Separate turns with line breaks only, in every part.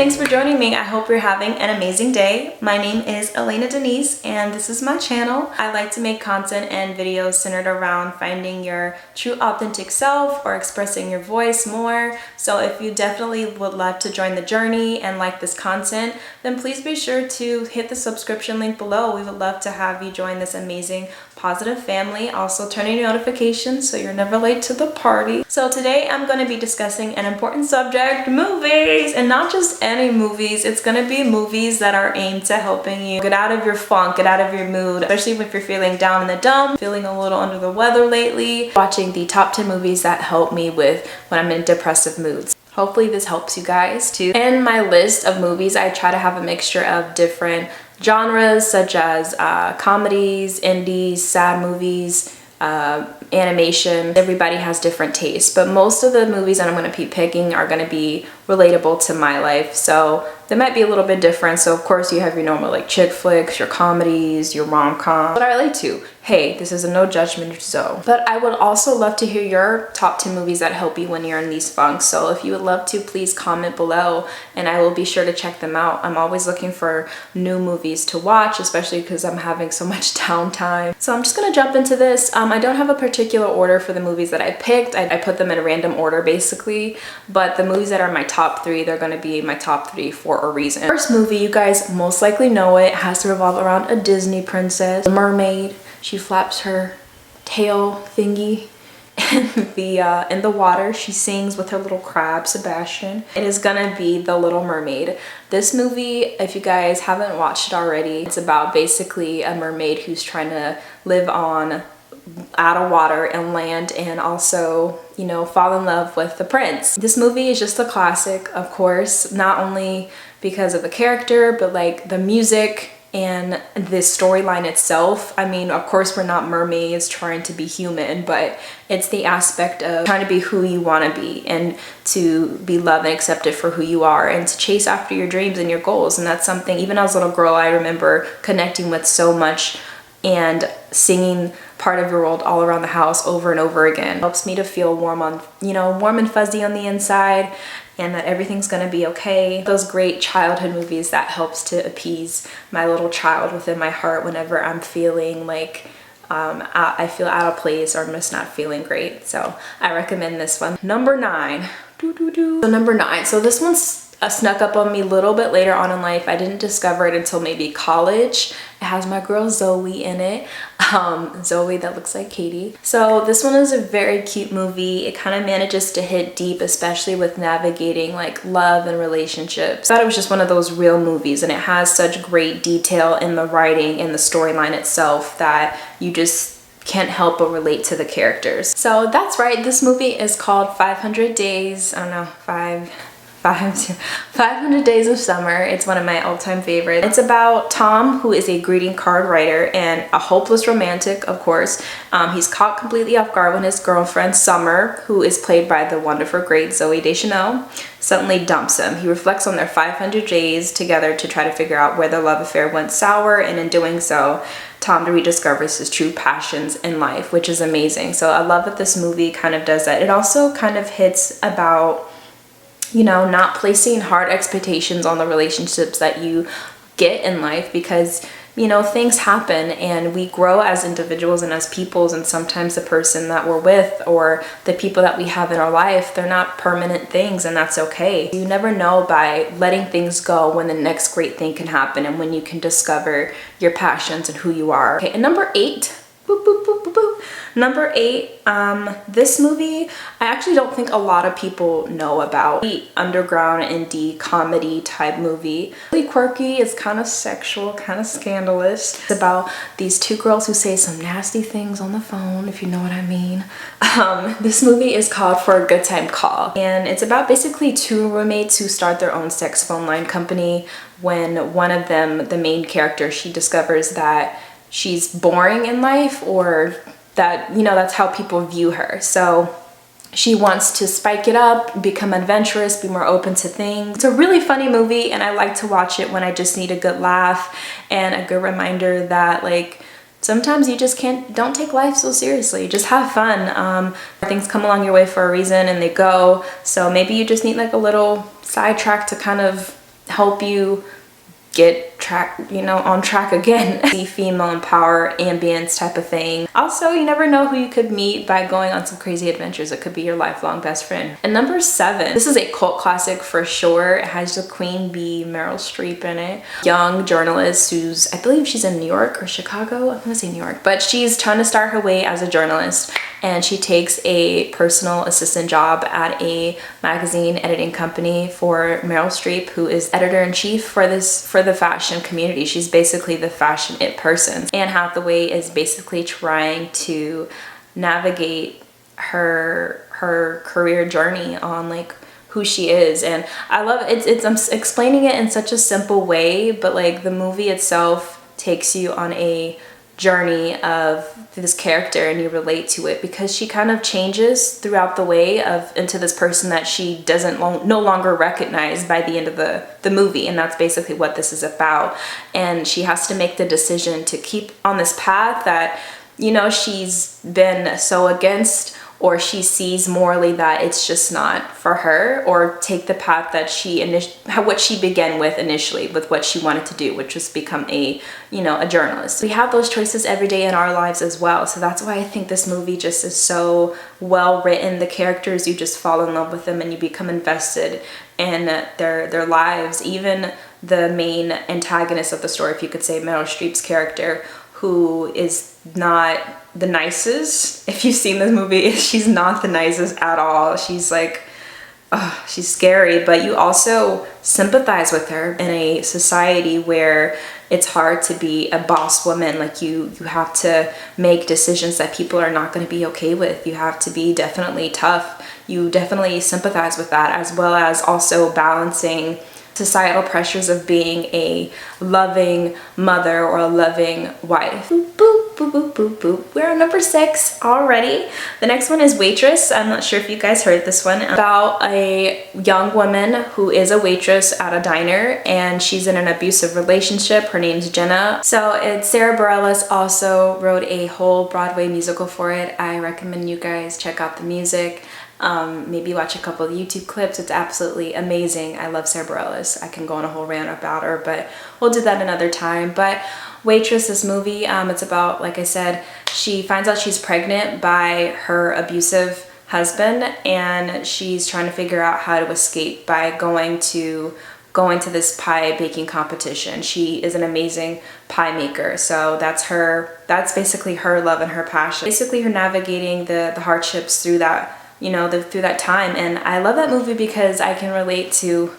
thanks for joining me. I hope you're having an amazing day. My name is Alaina Denise and this is my channel. I like to make content and videos centered around finding your true authentic self or expressing your voice more. So if you definitely would love to join the journey and like this content, then please be sure to hit the subscription link below. We would love to have you join this amazing positive family. Also turn on your notifications so you're never late to the party. So today I'm going to be discussing an important subject, movies, and not just any movies. It's going to be movies that are aimed to helping you get out of your funk, get out of your mood, especially if you're feeling down in the dumps, feeling a little under the weather lately. Watching the top 10 movies that help me with when I'm in depressive moods. Hopefully this helps you guys too. In my list of movies, I try to have a mixture of different genres such as comedies, indies, sad movies, animation. Everybody has different tastes, but most of the movies that I'm going to be picking are going to be relatable to my life, so they might be a little bit different. So of course you have your normal like chick flicks, your comedies, your rom-com, but I relate to. Hey, this is a no judgment zone. But I would also love to hear your top 10 movies that help you when you're in these funks. So if you would love to, please comment below and I will be sure to check them out. I'm always looking for new movies to watch, especially because I'm having so much downtime. So I'm just gonna jump into this. I don't have a particular order for the movies that I picked. I put them in a random order basically, but the movies that are my top 3, they're gonna be my top 3 for a reason. First movie, you guys most likely know it, has to revolve around a Disney princess, a mermaid. She flaps her tail thingy in the water. She sings with her little crab, Sebastian. It is gonna be The Little Mermaid. This movie, if you guys haven't watched it already, it's about basically a mermaid who's trying to live on out of water and land and also, you know, fall in love with the prince. This movie is just a classic, of course, not only because of the character, but like the music and the storyline itself. I mean, of course we're not mermaids trying to be human, but it's the aspect of trying to be who you want to be and to be loved and accepted for who you are and to chase after your dreams and your goals. And that's something, even as a little girl, I remember connecting with so much and singing Part of Your World all around the house over and over again. It helps me to feel warm and fuzzy on the inside and that everything's gonna be okay. Those great childhood movies that helps to appease my little child within my heart whenever I'm feeling like I feel out of place or I'm just not feeling great. So I recommend this one. Number 9. So number 9. So this one's snuck up on me a little bit later on in life. I didn't discover it until maybe college. It has my girl Zoe in it. Zoe that looks like Katie. So this one is a very cute movie. It kind of manages to hit deep, especially with navigating like love and relationships. I thought it was just one of those real movies, and it has such great detail in the writing and the storyline itself that you just can't help but relate to the characters. So that's right, this movie is called 500 Days, I don't know, 500 Days of Summer. It's one of my all-time favorites. It's about Tom, who is a greeting card writer and a hopeless romantic, of course. He's caught completely off guard when his girlfriend, Summer, who is played by the wonderful, great Zooey Deschanel, suddenly dumps him. He reflects on their 500 days together to try to figure out where their love affair went sour, and in doing so, Tom rediscovers his true passions in life, which is amazing. So I love that this movie kind of does that. It also kind of hits about, you know, not placing hard expectations on the relationships that you get in life, because, you know, things happen and we grow as individuals and as peoples, and sometimes the person that we're with or the people that we have in our life, they're not permanent things, and that's okay. You never know by letting things go when the next great thing can happen and when you can discover your passions and who you are. Okay, and number 8. Boop, boop, boop, boop, boop. Number 8, this movie, I actually don't think a lot of people know about. The underground indie comedy type movie. Really quirky, it's kind of sexual, kind of scandalous. It's about these 2 girls who say some nasty things on the phone, if you know what I mean. This movie is called For a Good Time Call, and it's about basically 2 roommates who start their own sex phone line company when one of them, the main character, she discovers that she's boring in life, or that, you know, that's how people view her. So she wants to spike it up, become adventurous, be more open to things. It's a really funny movie, and I like to watch it when I just need a good laugh and a good reminder that, like, sometimes you just don't take life so seriously. Just have fun. Things come along your way for a reason and they go. So maybe you just need like a little sidetrack to kind of help you get on track again. The female empower ambience type of thing. Also, you never know who you could meet by going on some crazy adventures. It could be your lifelong best friend. And number 7, this is a cult classic for sure. It has the Queen Bee, Meryl Streep in it. Young journalist who's, I believe she's in New York or Chicago. I'm gonna say New York, but she's trying to start her way as a journalist, and she takes a personal assistant job at a magazine editing company for Meryl Streep, who is editor-in-chief for the fashion community. She's basically the fashion it person. Anne Hathaway is basically trying to navigate her career journey on like who she is, and I love it. I'm explaining it in such a simple way, but like the movie itself takes you on a journey of this character and you relate to it, because she kind of changes throughout the way into this person that she doesn't no longer recognize by the end of the movie. And that's basically what this is about. And she has to make the decision to keep on this path that, you know, she's been so against, or she sees morally that it's just not for her, or take the path that what she began with initially, with what she wanted to do, which was become a journalist. We have those choices every day in our lives as well. So that's why I think this movie just is so well written. The characters, you just fall in love with them and you become invested in their lives. Even the main antagonist of the story, if you could say, Meryl Streep's character, who is not the nicest. If you've seen this movie, she's not the nicest at all. She's like, she's scary, but you also sympathize with her in a society where it's hard to be a boss woman. Like you have to make decisions that people are not going to be okay with. You have to be definitely tough. You definitely sympathize with that, as well as also balancing societal pressures of being a loving mother or a loving wife. Boop, boop, boop, boop, boop, boop. We're on number 6 already. The next one is Waitress. I'm not sure if you guys heard this one. About a young woman who is a waitress at a diner, and she's in an abusive relationship. Her name's Jenna. So Sarah Bareilles also wrote a whole Broadway musical for it. I recommend you guys check out the music. Maybe watch a couple of YouTube clips. It's absolutely amazing. I love Sarah Bareilles. I can go on a whole rant about her, but we'll do that another time. But Waitress, this movie, it's about, like I said, she finds out she's pregnant by her abusive husband, and she's trying to figure out how to escape by going to this pie baking competition. She is an amazing pie maker, so that's basically her love and her passion. Basically her navigating the hardships through that, through that time. And I love that movie because I can relate to,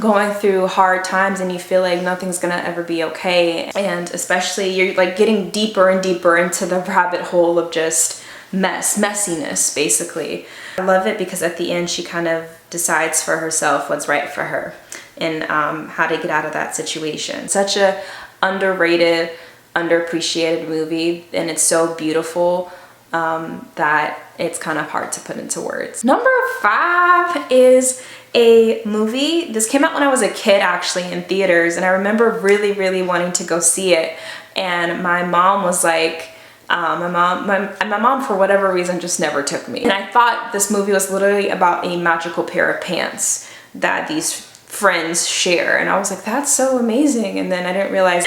going through hard times and you feel like nothing's gonna ever be okay. And especially you're like getting deeper and deeper into the rabbit hole of just messiness, basically. I love it because at the end she kind of decides for herself what's right for her and how to get out of that situation. Such a underrated, underappreciated movie, and it's so beautiful that it's kind of hard to put into words. Number 5 is a movie. This came out when I was a kid, actually, in theaters, and I remember really, really wanting to go see it. And my mom was like, my mom for whatever reason just never took me. And I thought this movie was literally about a magical pair of pants that these friends share, and I was like, that's so amazing. And then I didn't realize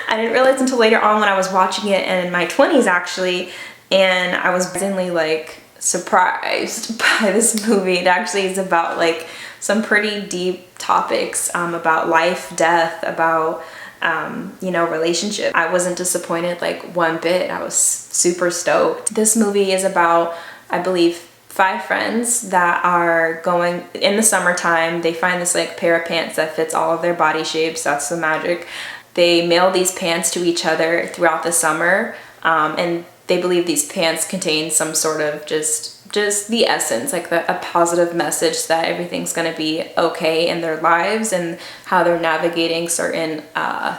until later on when I was watching it, and in my 20s actually, and I was suddenly like surprised by this movie. It actually is about like some pretty deep topics about life, death, about relationship. I wasn't disappointed like one bit. I was super stoked. This movie is about, I believe, 5 friends that are going in the summertime. They find this like pair of pants that fits all of their body shapes. That's the magic. They mail these pants to each other throughout the summer, and they believe these pants contain some sort of just the essence, like a positive message that everything's going to be okay in their lives and how they're navigating certain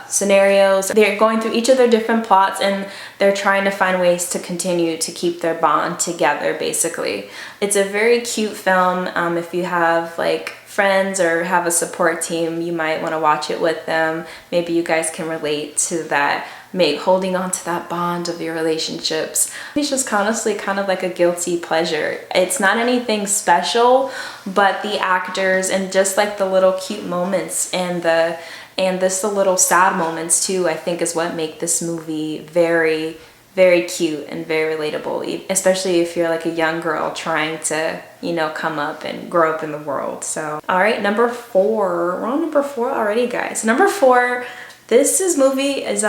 scenarios. They're going through each of their different plots, and they're trying to find ways to continue to keep their bond together, basically. It's a very cute film. If you have like friends or have a support team, you might want to watch it with them. Maybe you guys can relate to that holding on to that bond of your relationships. It's just honestly kind of like a guilty pleasure. It's not anything special, but the actors and just like the little cute moments and the little sad moments too, I think is what make this movie very, very cute and very relatable, especially if you're like a young girl trying to, you know, come up and grow up in the world. So, all right, number 4. We're on number 4 already, guys. Number 4, this movie is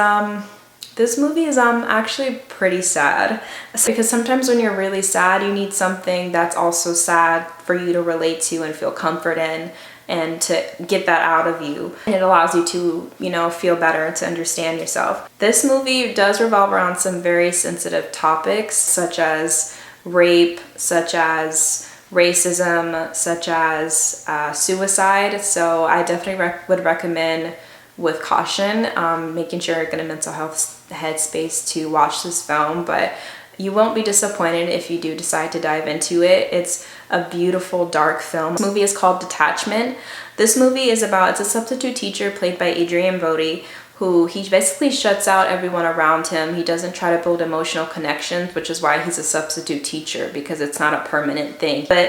actually pretty sad, because sometimes when you're really sad, you need something that's also sad for you to relate to and feel comfort in, and to get that out of you. And it allows you to, you know, feel better and to understand yourself. This movie does revolve around some very sensitive topics, such as rape, such as racism, such as suicide. So I definitely would recommend with caution, making sure you're in a mental health headspace to watch this film, but you won't be disappointed if you do decide to dive into it. It's a beautiful, dark film. This movie is called Detachment. This movie is it's a substitute teacher played by Adrien Brody, who he basically shuts out everyone around him. He doesn't try to build emotional connections, which is why he's a substitute teacher, because it's not a permanent thing. But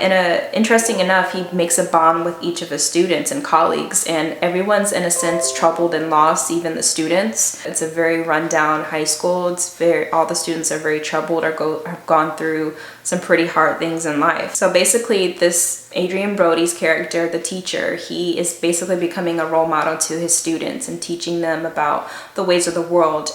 interesting enough, he makes a bond with each of his students and colleagues, and everyone's in a sense troubled and lost, even the students. It's a very rundown high school. All the students are very troubled or have gone through some pretty hard things in life. So basically this Adrien Brody's character, the teacher, he is basically becoming a role model to his students and teaching them about the ways of the world.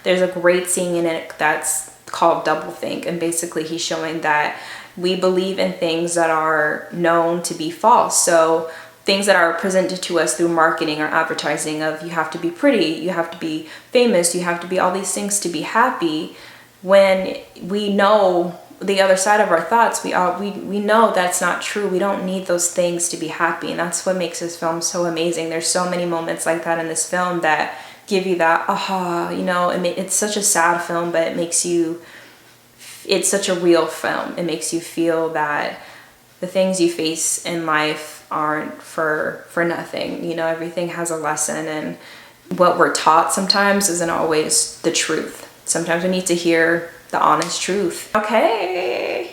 There's a great scene in it that's called Doublethink, and basically he's showing that we believe in things that are known to be false. So things that are presented to us through marketing or advertising of you have to be pretty, you have to be famous, you have to be all these things to be happy, when we know the other side of our thoughts, we know that's not true. We don't need those things to be happy, and that's what makes this film so amazing. There's so many moments like that in this film that give you that aha, you know. It's such a sad film, but it's such a real film. It makes you feel that the things you face in life aren't for nothing. You know, everything has a lesson, and what we're taught sometimes isn't always the truth. Sometimes we need to hear the honest truth. Okay,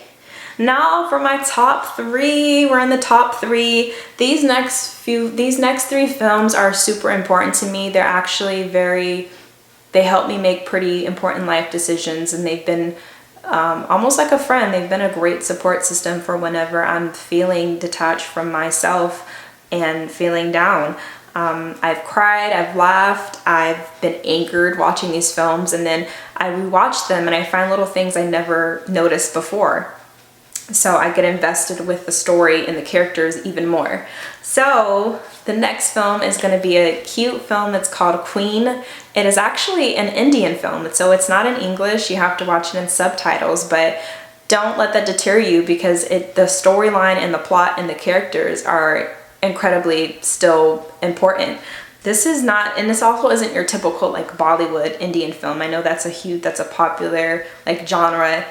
now for my top 3. We're in the top 3. These next 3 films are super important to me. They're actually they help me make pretty important life decisions, and they've been almost like a friend. They've been a great support system for whenever I'm feeling detached from myself and feeling down. I've cried, I've laughed, I've been angered watching these films, and then I rewatch them and I find little things I never noticed before. So I get invested with the story and the characters even more. So the next film is going to be a cute film that's called Queen. It is actually an Indian film, so it's not in English. You have to watch it in subtitles, but don't let that deter you, because the storyline and the plot and the characters are incredibly still important. This is not, and this also isn't your typical like Bollywood Indian film. I know that's a popular like genre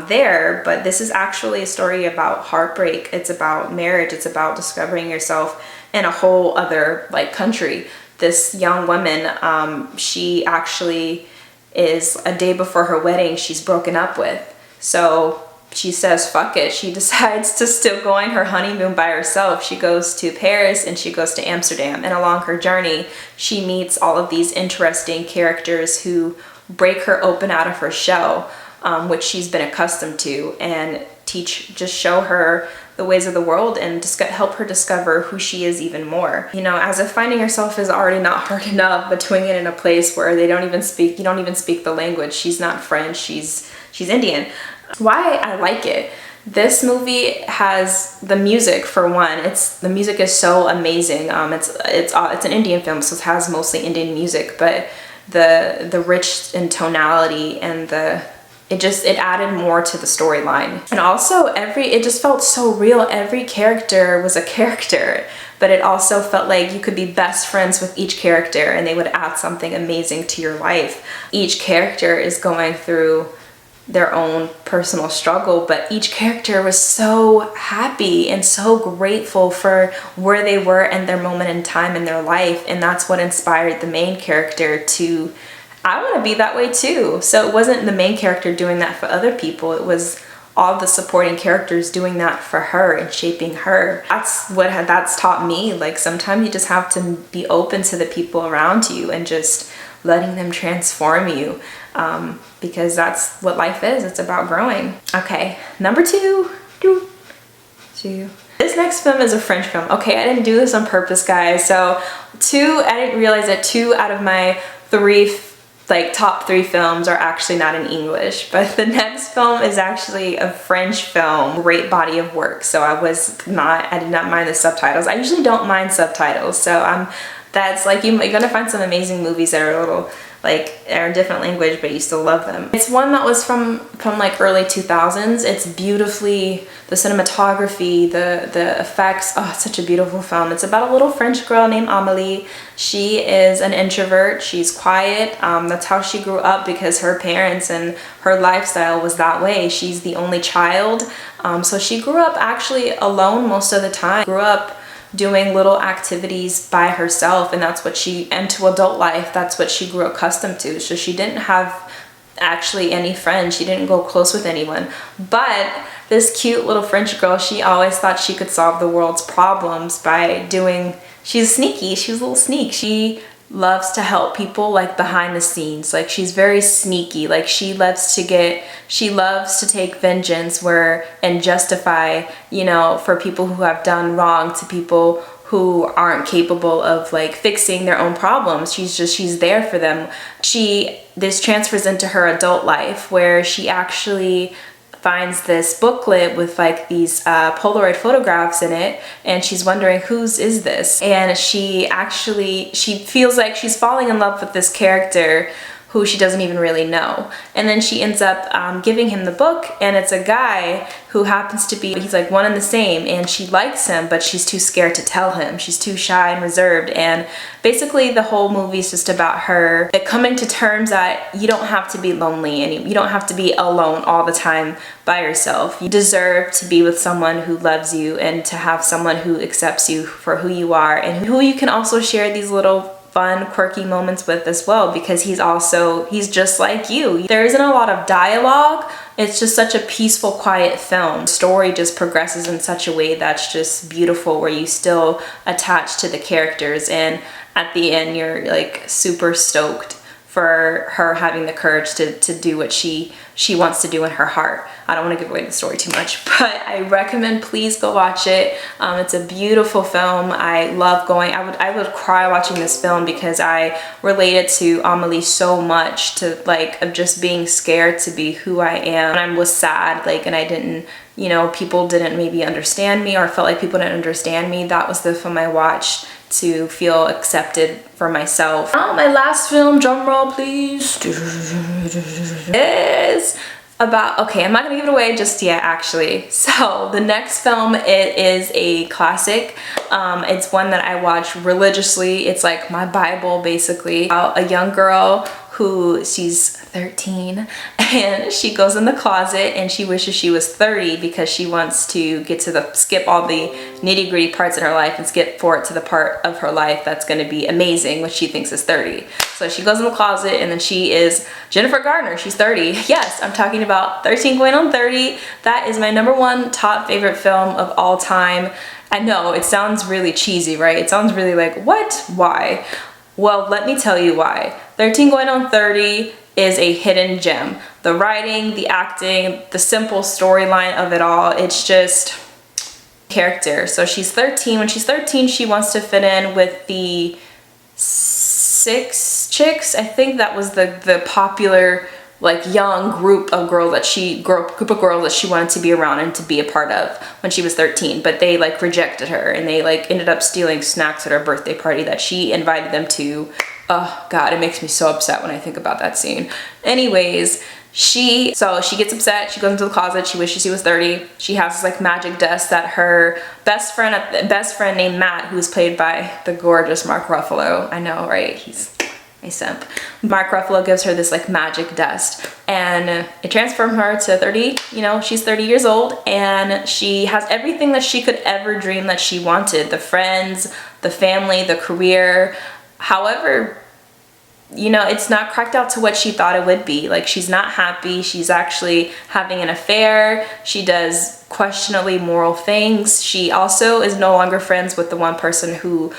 there, but this is actually a story about heartbreak. It's about marriage. It's about discovering yourself in a whole other like country. This young woman, she actually is a day before her wedding, she's broken up with. So she says, fuck it. She decides to still go on her honeymoon by herself. She goes to Paris and she goes to Amsterdam. And along her journey, she meets all of these interesting characters who break her open out of her shell, which she's been accustomed to, and just show her the ways of the world and help her discover who she is even more. You know, as if finding yourself is already not hard enough, but doing it in a place where you don't even speak the language. She's not French, she's Indian. Why I like it. This movie has the music for one. The music is so amazing. It's an Indian film, so it has mostly Indian music, but the rich in tonality and it added more to the storyline. And also it just felt so real. Every character was a character, but it also felt like you could be best friends with each character and they would add something amazing to your life. Each character is going through their own personal struggle, but each character was so happy and so grateful for where they were and their moment in time in their life, and that's what inspired the main character to I want to be that way too. So it wasn't the main character doing that for other people. It was all the supporting characters doing that for her and shaping her. That's taught me. Like, sometimes you just have to be open to the people around you and just letting them transform you, because that's what life is. It's about growing. Okay, number two. This next film is a French film. Okay, I didn't do this on purpose, guys. So I didn't realize that 2 out of my 3 top 3 films are actually not in English, but the next film is actually a French film. Great body of work. So I did not mind the subtitles. I usually don't mind subtitles. So that's like, you're gonna find some amazing movies that are a little are a different language, but you still love them. It's one that was from like early 2000s. It's beautifully, the cinematography, the effects. Oh, it's such a beautiful film. It's about a little French girl named Amélie. She is an introvert. She's quiet. That's how she grew up, because her parents and her lifestyle was that way. She's the only child. So she grew up actually alone most of the time. Grew up doing little activities by herself, and into adult life, that's what she grew accustomed to. So she didn't have actually any friends. She didn't go close with anyone. But this cute little French girl, she always thought she could solve the world's problems by she's sneaky. She was a little sneak. She loves to help people, like, behind the scenes. Like, she's very sneaky. Like, she loves to take vengeance and justify, for people who have done wrong to people who aren't capable of like fixing their own problems. She's there for them. This transfers into her adult life, where she actually finds this booklet with like these Polaroid photographs in it, and she's wondering, whose is this? And she feels like she's falling in love with this character who she doesn't even really know. And then she ends up giving him the book, and it's a guy who happens to he's like one and the same, and she likes him, but she's too scared to tell him. She's too shy and reserved. And basically the whole movie is just about her coming to terms that you don't have to be lonely, and you don't have to be alone all the time by yourself. You deserve to be with someone who loves you, and to have someone who accepts you for who you are, and who you can also share these little fun, quirky moments with as well, because he's just like you. There isn't a lot of dialogue. It's just such a peaceful, quiet film. The story just progresses in such a way that's just beautiful, where you still attach to the characters, and at the end you're like super stoked for her having the courage to do what she wants to do in her heart. I don't want to give away the story too much, but I recommend, please go watch it. It's a beautiful film. I love I would cry watching this film, because I related to Amélie so much, of just being scared to be who I am. And I was sad, and I didn't, people didn't maybe understand me, or felt like people didn't understand me. That was the film I watched to feel accepted for myself. Now, my last film, drum roll please, is about, okay, I'm not gonna give it away just yet, actually. So the next film, it is a classic. It's one that I watch religiously. It's like my Bible, basically. About a young girl she's 13, and she goes in the closet and she wishes she was 30, because she wants to skip all the nitty-gritty parts in her life and skip forward to the part of her life that's going to be amazing, which she thinks is 30. So she goes in the closet, and then she is Jennifer Garner. She's 30. Yes, I'm talking about 13 going on 30. That is my #1 top favorite film of all time. I know it sounds really cheesy, right? It sounds really like, what? Why? Well, let me tell you why. 13 going on 30 is a hidden gem. The writing, the acting, the simple storyline of it all, it's just character. So she's 13. When she's 13, she wants to fit in with the 6 chicks. I think that was the popular young group of girls that she wanted to be around and to be a part of when she was 13, but they rejected her, and they ended up stealing snacks at her birthday party that she invited them to. Oh God, it makes me so upset when I think about that scene. Anyways, she gets upset. She goes into the closet. She wishes she was 30. She has this magic dust that her best friend named Matt, who is played by the gorgeous Mark Ruffalo. I know, right? He's a simp. Mark Ruffalo gives her this magic dust, and it transformed her to 30. She's 30 years old, and she has everything that she could ever dream that she wanted: the friends, the family, the career. However, you know, it's not cracked out to what she thought it would be. Like, she's not happy. She's actually having an affair. She does questionably moral things. She also is no longer friends with the one person who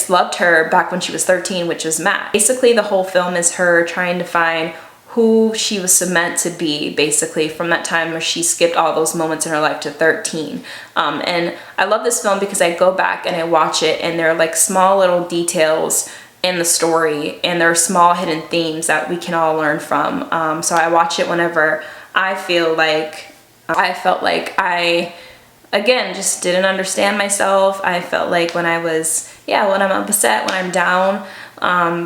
loved her back when she was 13, which is Matt. Basically, the whole film is her trying to find who she was meant to be, basically, from that time where she skipped all those moments in her life to 13. And I love this film because I go back and I watch it, and there are like small little details in the story, and there are small hidden themes that we can all learn from. So I watch it whenever I felt like I, again, just didn't understand myself. I felt like when I'm upset, when I'm down.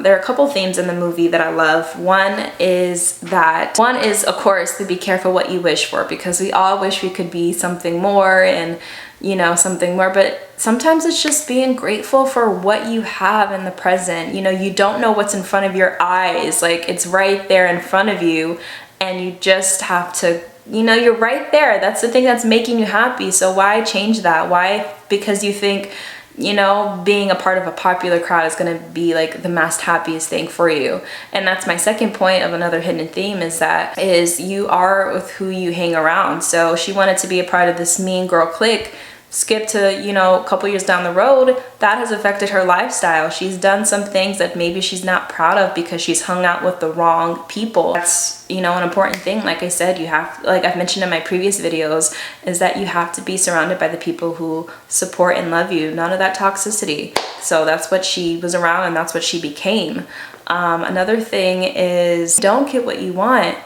There are a couple themes in the movie that I love. One is, of course, to be careful what you wish for, because we all wish we could be something more and, you know, something more, but sometimes it's just being grateful for what you have in the present. You know, you don't know what's in front of your eyes. Like, it's right there in front of you, and you just have to, you know, you're right there. That's the thing that's making you happy. So why change that? Why? Because you think, you know, being a part of a popular crowd is going to be like the most happiest thing for you. And that's my second point of another hidden theme, is you are with who you hang around. So she wanted to be a part of this mean girl clique. Skip to, you know, a couple years down the road, that has affected her lifestyle. She's done some things that maybe she's not proud of because she's hung out with the wrong people. That's, you know, an important thing. Like I said, you have, like I've mentioned in my previous videos, is that you have to be surrounded by the people who support and love you. None of that toxicity. So that's what she was around, and that's what she became. Another thing is, don't get what you want.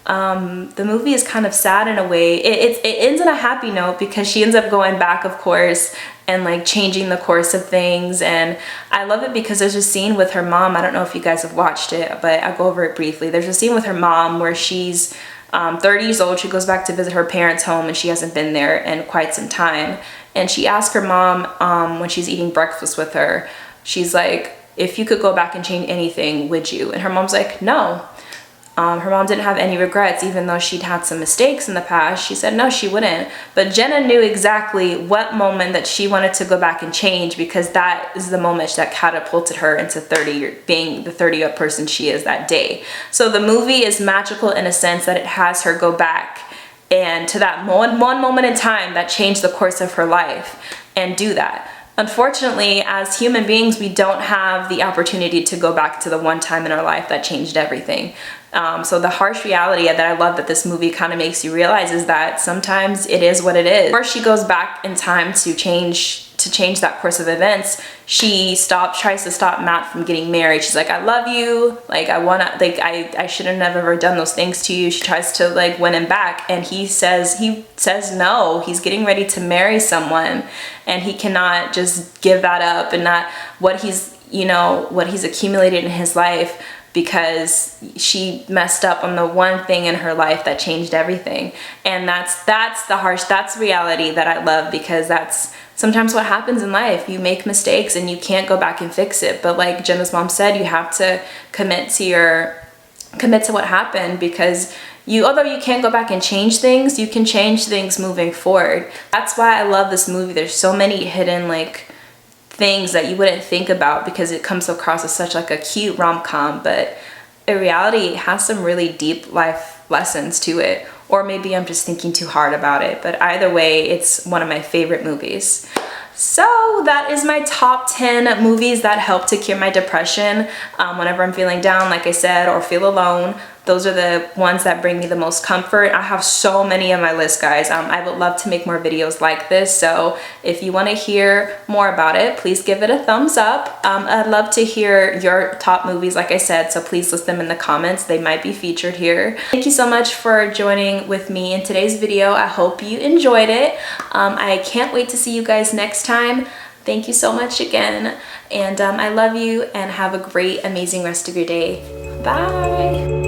The movie is kind of sad in a way. It ends on a happy note because she ends up going back, of course, and like changing the course of things. And I love it because there's a scene with her mom. I don't know if you guys have watched it, but I'll go over it briefly. There's a scene with her mom where she's 30 years old. She goes back to visit her parents' home, and she hasn't been there in quite some time. And she asks her mom, when she's eating breakfast with her, she's like, if you could go back and change anything, would you? And her mom's like, no. Her mom didn't have any regrets, even though she'd had some mistakes in the past. She said no, she wouldn't. But Jenna knew exactly what moment that she wanted to go back and change, because that is the moment that catapulted her into being the 30-year person she is that day. So the movie is magical in a sense that it has her go back and to that one moment in time that changed the course of her life and do that. Unfortunately, as human beings, we don't have the opportunity to go back to the one time in our life that changed everything. So the harsh reality that I love that this movie kind of makes you realize is that sometimes it is what it is. Before she goes back in time to change that course of events, she tries to stop Matt from getting married. She's like, I love you, like I shouldn't have ever done those things to you. She tries to like win him back, and he says no. He's getting ready to marry someone, and he cannot just give that up and not what he's accumulated in his life, because she messed up on the one thing in her life that changed everything. And that's reality that I love, because that's sometimes what happens in life. You make mistakes and you can't go back and fix it. But like Jenna's mom said, you have to commit to what happened, because although you can't go back and change things, you can change things moving forward. That's why I love this movie. There's so many hidden like things that you wouldn't think about, because it comes across as such like a cute rom-com, but in reality it has some really deep life lessons to it. Or maybe I'm just thinking too hard about it, but either way, it's one of my favorite movies. So that is my top 10 movies that help to cure my depression whenever I'm feeling down, like I said, or feel alone. Those are the ones that bring me the most comfort. I have so many on my list, guys. I would love to make more videos like this. So if you want to hear more about it, please give it a thumbs up. I'd love to hear your top movies, like I said, so please list them in the comments. They might be featured here. Thank you so much for joining with me in today's video. I hope you enjoyed it. I can't wait to see you guys next time. Thank you so much again. And I love you, and have a great, amazing rest of your day. Bye.